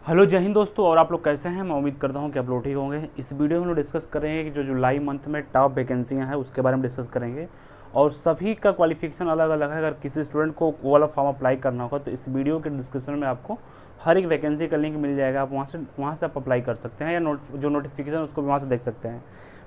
Hello जय हिंद दोस्तों। और आप लोग कैसे हैं? मैं उम्मीद करता हूं कि आप लोग ठीक होंगे। इस वीडियो में हम लोग डिस्कस करेंगे कि जो जुलाई मंथ में टॉप वैकेंसियां हैं उसके बारे में डिस्कस करेंगे और सभी का क्वालिफिकेशन अलग अलग है। अगर किसी स्टूडेंट को वो वाला फॉर्म अप्लाई करना होगा तो इस वीडियो के डिस्क्रिप्शन में आपको हर एक वैकेंसी का लिंक मिल जाएगा। आप वहाँ से आप अप्लाई कर सकते हैं या जो नोटिफिकेशन उसको भी वहाँ से देख सकते हैं।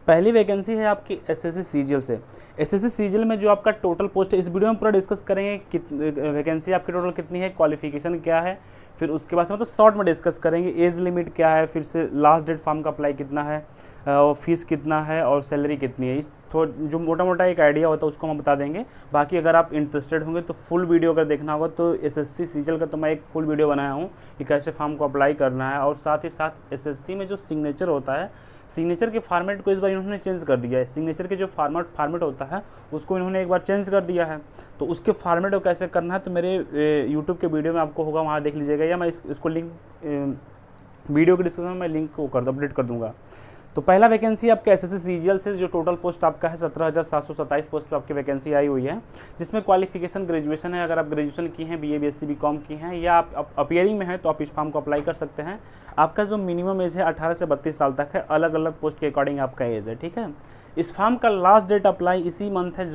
पहली वैकेंसी है आपकी एसएससी सीजीएल से। एसएससी सीजीएल में जो आपका टोटल पोस्ट है इस वीडियो में पूरा डिस्कस करेंगे कि वैकेंसी आपकी टोटल कितनी है, क्वालिफिकेशन क्या है, फिर उसके बाद मतलब शॉर्ट में डिस्कस करेंगे एज लिमिट क्या है, फिर से लास्ट डेट फॉर्म का अप्लाई कितना है, और फीस कितना है और सैलरी कितनी है। इस जो मोटा मोटा एक आइडिया होता है उसको हम बता देंगे। बाकी अगर आप इंटरेस्टेड होंगे तो फुल वीडियो अगर देखना होगा तो एसएससी सीजीएल का तो मैं एक फुल वीडियो बनाया हूँ कि कैसे फॉर्म को अप्लाई करना है। और साथ ही साथ एसएससी में जो सिग्नेचर होता है, सिग्नेचर के फॉर्मेट को इस बार इन्होंने चेंज कर दिया है। सिग्नेचर के जो फॉर्मेट होता है उसको इन्होंने एक बार चेंज कर दिया है। तो उसके फॉर्मेट को कैसे करना है तो मेरे यूट्यूब के वीडियो में आपको होगा, वहाँ देख लीजिएगा, या मैं इसको लिंक वीडियो के डिस्क्रिप्शन में मैं लिंक को अपडेट कर दूंगा। तो पहला वैकेंसी आपके एसएससी सीजीएल से जो टोटल पोस्ट आपका है 17,727 पोस्ट पर आपकी वैकेंसी आई हुई है, जिसमें क्वालिफिकेशन ग्रेजुएशन है। अगर आप ग्रेजुएशन की हैं, बीए बीएससी बीकॉम की हैं, या आप अपियरिंग में हैं तो आप इस फॉर्म को अप्लाई कर सकते हैं। आपका जो मिनिमम एज है 18 से 32 साल तक है। अलग अलग पोस्ट के अकॉर्डिंग आपका एज है, ठीक है। इस फॉर्म का लास्ट डेट अप्लाई इसी मंथ है,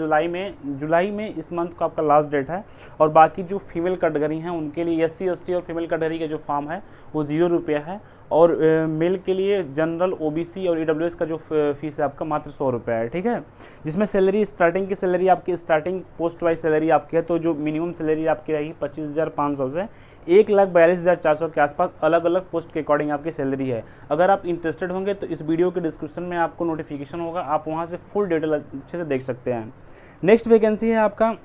जुलाई में इस मंथ का आपका लास्ट डेट है। और बाकी जो फीमेल कैटेगरी हैं उनके लिए एससी एसटी और फीमेल कैटेगरी का जो फॉर्म है वो 0 रुपया है। और मेल के लिए जनरल ओबीसी और ईडब्ल्यूएस का जो फीस है आपका मात्र 100 रुपये है, ठीक है। जिसमें सैलरी स्टार्टिंग की सैलरी आपकी स्टार्टिंग पोस्ट वाइज सैलरी आपकी है तो जो मिनिमम सैलरी आपकी रहेगी 25,500 से 1,42,400 के आसपास अलग अलग पोस्ट के अकॉर्डिंग आपकी सैलरी है। अगर आप इंटरेस्टेड होंगे तो इस वीडियो के डिस्क्रिप्शन में आपको नोटिफिकेशन होगा, आप वहाँ से फुल डिटेल अच्छे से देख सकते हैं। नेक्स्ट वैकेंसी है आपका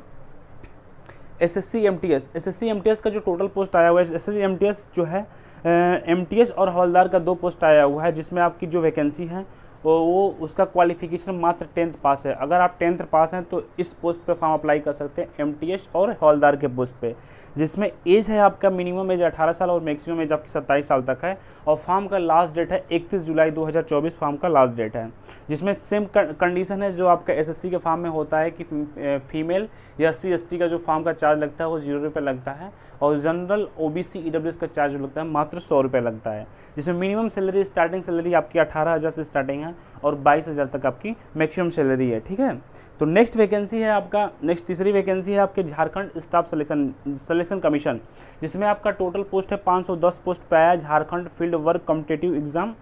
एसएससी एमटीएस। एसएससी एमटीएस का जो टोटल पोस्ट आया हुआ है, एसएससी एमटीएस जो है एमटीएस और हवलदार का 2 पोस्ट आया हुआ है, जिसमें आपकी जो वैकेंसी है वो उसका क्वालिफिकेशन मात्र 10th पास है। अगर आप 10th पास हैं तो इस पोस्ट पे फॉर्म अप्लाई कर सकते हैं, एमटीएस और हवलदार के पोस्ट पे, जिसमें एज है आपका मिनिमम एज 18 साल और मैक्सिमम एज आपकी 27 साल तक है। और फॉर्म का लास्ट डेट है 31 जुलाई 2024 फॉर्म का लास्ट डेट है। जिसमें सेम कंडीशन है जो आपका एसएससी के फॉर्म में होता है कि फीमेल या एससी एसटी का जो फॉर्म का चार्ज लगता है वो 0 रुपये लगता है, और जनरल ओबीसी ईडब्ल्यूएस का चार्ज लगता है मात्र 100 रुपये लगता है। जिसमें मिनिमम सैलरी स्टार्टिंग सैलरी आपकी 18,000 से स्टार्टिंग है और 22,000 तक आपकी मैक्सिमम सैलरी है, ठीक है। तो नेक्स्ट वैकेंसी है आपका, नेक्स्ट तीसरी वैकेंसी है आपके झारखंड स्टाफ सिलेक्शन कमीशन, जिसमें आपका टोटल पोस्ट है 510 पोस्ट पे आया, Jharkhand field work competitive exam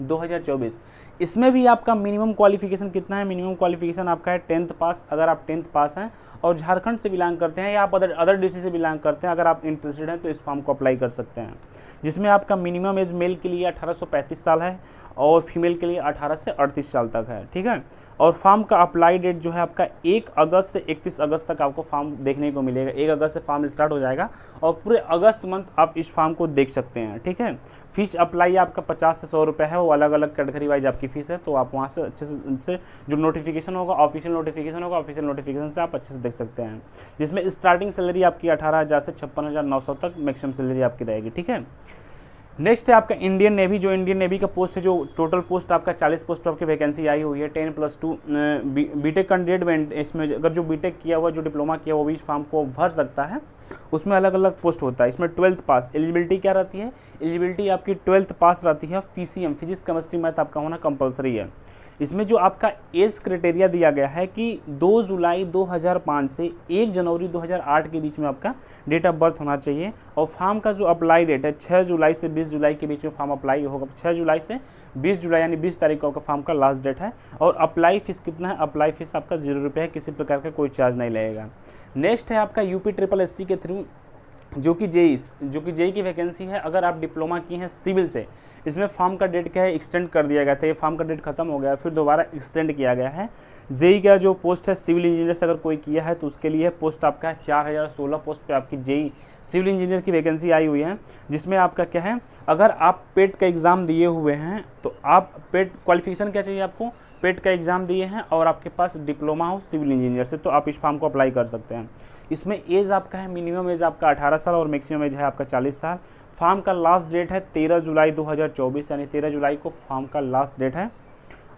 2024। इसमें भी आपका मिनिमम क्वालिफिकेशन कितना है? मिनिमम क्वालिफिकेशन आपका है 10th पास। अगर आप 10th पास हैं और झारखंड से बिलोंग करते हैं या आप अदर डिस्ट्रिक्ट से बिलोंग करते हैं, अगर आप इंटरेस्टेड हैं तो इस फॉर्म को अप्लाई कर सकते हैं। जिसमें आपका मिनिमम एज मेल के लिए 18 से 35 साल है और फीमेल के लिए 18 से 38 साल तक है, ठीक है। और फॉर्म का अप्लाई डेट जो है आपका 1 अगस्त से 31 अगस्त तक आपको फॉर्म देखने को मिलेगा। 1 अगस्त से फॉर्म स्टार्ट हो जाएगा और पूरे अगस्त मंथ आप इस फॉर्म को देख सकते हैं, ठीक है। फीस अप्लाई आपका 50 से 100 रुपये है, वो अलग अलग कैटेगरी वाइज आपकी फ़ीस है। तो आप वहाँ से अच्छे से जो नोटिफिकेशन होगा, ऑफिशियल नोटिफिकेशन से आप अच्छे से देख सकते हैं। जिसमें स्टार्टिंग सैलरी आपकी 18,000 से 56,900 तक मैक्सिमम सैलरी आपकी रहेगी, ठीक है। नेक्स्ट है आपका इंडियन नेवी। जो इंडियन नेवी का पोस्ट है, जो टोटल पोस्ट आपका 40 पोस्ट पर आपकी वैकेंसी आई हुई है। 10+2 बीटेक कैंडिडेट में, इसमें अगर जो बीटेक किया हुआ, जो डिप्लोमा किया वो भी इस फॉर्म को भर सकता है। उसमें अलग अलग पोस्ट होता है। इसमें 12th पास एलिजिबिलिटी क्या रहती है? एलिजिबिलिटी आपकी 12th पास रहती है। पीसीएम फिजिक्स केमिस्ट्री मैथ आपका होना कंपलसरी है। इसमें जो आपका एज क्राइटेरिया दिया गया है कि 2 जुलाई 2005 से 1 जनवरी 2008 के बीच में आपका डेट ऑफ बर्थ होना चाहिए। और फॉर्म का जो अप्लाई डेट है 6 जुलाई से 20 जुलाई के बीच में फॉर्म अप्लाई होगा। 6 जुलाई से 20 जुलाई यानी 20 तारीख को आपका फॉर्म का लास्ट डेट है। और अप्लाई फीस कितना है? अप्लाई फीस आपका 0 रुपये है, किसी प्रकार का कोई चार्ज नहीं लगेगा। नेक्स्ट है आपका यूपी SSSC के थ्रू जो कि जेई की वैकेंसी है। अगर आप डिप्लोमा की हैं सिविल से, इसमें फॉर्म का डेट क्या है? एक्सटेंड कर दिया गया था। ये फॉर्म का डेट खत्म हो गया, फिर दोबारा एक्सटेंड किया गया है। जेई का जो पोस्ट है सिविल इंजीनियर से अगर कोई किया है तो उसके लिए पोस्ट आपका है 4,016 पोस्ट पे आपकी जेई सिविल इंजीनियर की वैकेंसी आई हुई है। जिसमें आपका क्या है, अगर आप पेट का एग्ज़ाम दिए हुए हैं तो आप पेट क्वालिफिकेशन क्या चाहिए आपको? पेट का एग्ज़ाम दिए हैं और आपके पास डिप्लोमा हो सिविल इंजीनियर से, तो आप इस फॉर्म को अप्लाई कर सकते हैं। इसमें एज आपका है, मिनिमम एज आपका 18 साल और मैक्सिमम एज है आपका 40 साल। फॉर्म का लास्ट डेट है 13 जुलाई 2024, यानी 13 जुलाई को फॉर्म का लास्ट डेट है।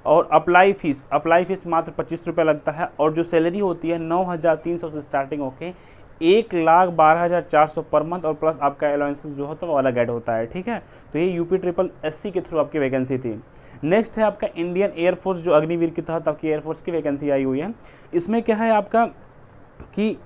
और अप्लाई फ़ीस मात्र 25 रुपये लगता है। और जो सैलरी होती है 9,300 से स्टार्टिंग होके 1,12,400 पर मंथ और प्लस आपका अलाउंसेस जो होता है वो अलग ऐड होता है, ठीक है। तो ये UPSSC के थ्रू आपकी वैकेंसी थी। नेक्स्ट है आपका इंडियन एयरफोर्स, जो अग्निवीर के तहत आपकी एयरफोर्स की वैकेंसी आई हुई है। इसमें क्या है आपका कि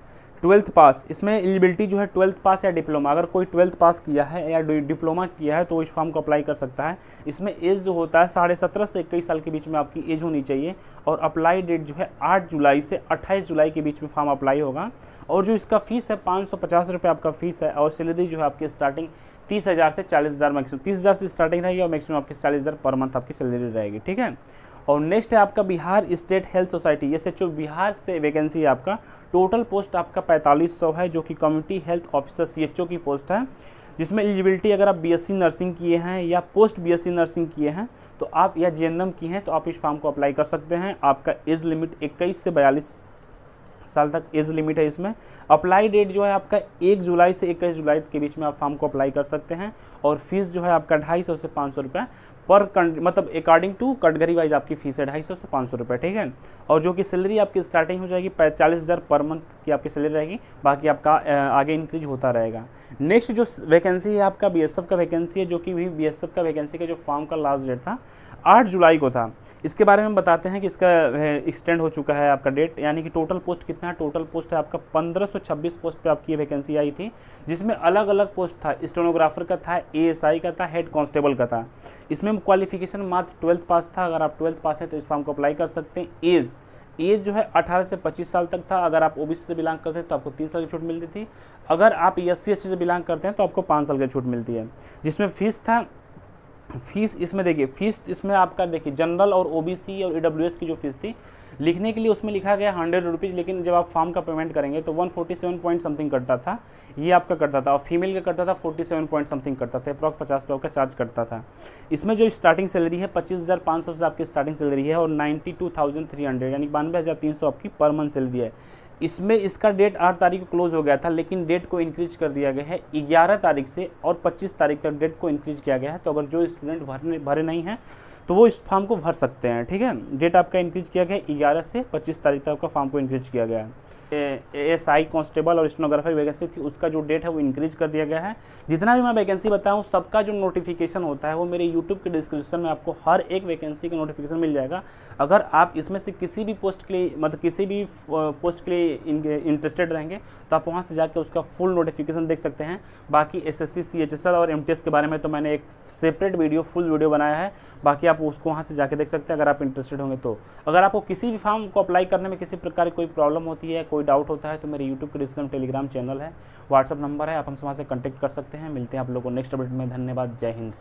12th पास, इसमें एलिजिबिलिटी जो है 12th पास या डिप्लोमा, अगर कोई 12th पास किया है या डिप्लोमा किया है तो इस फॉर्म को अप्लाई कर सकता है। इसमें एज जो होता है 17.5 से 21 साल के बीच में आपकी एज होनी चाहिए और अप्लाई डेट जो है 8 जुलाई से 28 जुलाई के बीच में फॉर्म अप्लाई होगा। और जो इसका फीस है 550 रुपये आपका फीस है और सैलरी जो है आपकी स्टार्टिंग 30,000 से 40,000 मैक्सिमम, 30,000 से स्टार्टिंग रहेगी और मैक्सिमम आपकी 40,000 पर मंथ आपकी सैलरी रहेगी, ठीक है। और नेक्स्ट है आपका Bihar state health society, SHO Bihar से वैकेंसी है आपका। टोटल पोस्ट आपका 4500 है, जो कि कम्युनिटी हेल्थ ऑफिसर CHO की पोस्ट है, जिसमें एलिजिबिलिटी अगर आप BSc नर्सिंग किए हैं या पोस्ट BSc नर्सिंग किए हैं तो आप, या GNM किए हैं तो आप इस फॉर्म को अप्लाई कर सकते हैं। आपका एज लिमिट 21 से 42 साल तक एज लिमिट है इसमें। अप्लाई डेट जो है आपका 1 जुलाई से 21 जुलाई के बीच में आप फॉर्म को अप्लाई कर सकते हैं। और फीस जो है आपका 250 से 500 रुपये पर मतलब अकॉर्डिंग टू कैटेगरी वाइज आपकी फीस है 250 से 500 रुपये, ठीक है। और जो कि सैलरी आपकी स्टार्टिंग हो जाएगी 45,000 पर मंथ की आपकी सैलरी रहेगी, बाकी आपका आगे इंक्रीज होता रहेगा। नेक्स्ट जो वैकेंसी है आपका BSF का वैकेंसी है, जो कि BSF का वैकेंसी का जो फॉर्म का लास्ट डेट था 8 जुलाई को था। इसके बारे में बताते हैं कि इसका एक्सटेंड हो चुका है आपका डेट, यानी कि टोटल पोस्ट कितना है। टोटल पोस्ट है आपका 1526 पोस्ट पे आपकी वैकेंसी आई थी, जिसमें अलग अलग पोस्ट था, स्टेनोग्राफर का था, ASI का था, हेड कांस्टेबल का था। इसमें क्वालिफिकेशन मात्र 12th पास था। अगर आप 12th पास है तो इस फॉर्म को अप्लाई कर सकते हैं। एज जो है 18 से 25 साल तक था। अगर आप OBC से बिलोंग करते हैं तो आपको 3 साल की छूट मिलती थी। अगर आप SC ST से बिलोंग करते हैं तो आपको 5 साल की छूट मिलती है। जिसमें फीस था, फीस इसमें देखिए, फीस इसमें आपका देखिए जनरल और OBC और EWS की जो फीस थी, लिखने के लिए उसमें लिखा गया 100 रुपीज़, लेकिन जब आप फॉर्म का पेमेंट करेंगे तो 147 पॉइंट समथिंग कटता था, ये आपका कटता था। और फीमेल का कटता था 47 पॉइंट समथिंग कटता था, अप्रॉक्स 50 रुपये का चार्ज कटता था। इसमें जो स्टार्टिंग सैलरी है 25,500 से आपकी स्टार्टिंग सैलरी है और 92,300 यानी 92,300 आपकी पर मंथ सैलरी है। इसमें इसका डेट 8 तारीख को क्लोज हो गया था, लेकिन डेट को इंक्रीज कर दिया गया है 11 तारीख से और 25 तारीख तक डेट को इंक्रीज किया गया है। तो अगर जो स्टूडेंट भरे नहीं हैं तो वो इस फॉर्म को भर सकते हैं, ठीक है। डेट आपका इंक्रीज किया गया 11 से 25 तारीख तक आपका फॉर्म को इंक्रीज किया गया है। ASI कांस्टेबल और स्टेनोग्राफर वैकेंसी थी, उसका जो डेट है वो इंक्रीज कर दिया गया है। जितना भी मैं वैकेंसी बताऊँ सबका जो नोटिफिकेशन होता है वो मेरे यूट्यूब के डिस्क्रिप्शन में आपको हर एक वैकेंसी का नोटिफिकेशन मिल जाएगा। अगर आप इसमें से किसी भी पोस्ट के लिए, मतलब किसी भी पोस्ट के लिए इंटरेस्टेड रहेंगे तो आप वहाँ से जाकर उसका फुल नोटिफिकेशन देख सकते हैं। बाकी SSC CHSL और MTS के बारे में तो मैंने एक सेपरेट वीडियो, फुल वीडियो बनाया है, बाकी आप उसको वहाँ से जाके देख सकते हैं अगर आप इंटरेस्टेड होंगे तो। अगर आपको किसी भी फॉर्म को अप्लाई करने में किसी प्रकार की कोई प्रॉब्लम होती है, कोई डाउट होता है तो मेरे यूट्यूब के डिस्क्रिप्शन में टेलीग्राम चैनल है, WhatsApp नंबर है, आप हमसे वहाँ से कॉन्टैक्ट कर सकते हैं। मिलते हैं आप लोगों को नेक्स्ट अपडेट में। धन्यवाद, जय हिंद।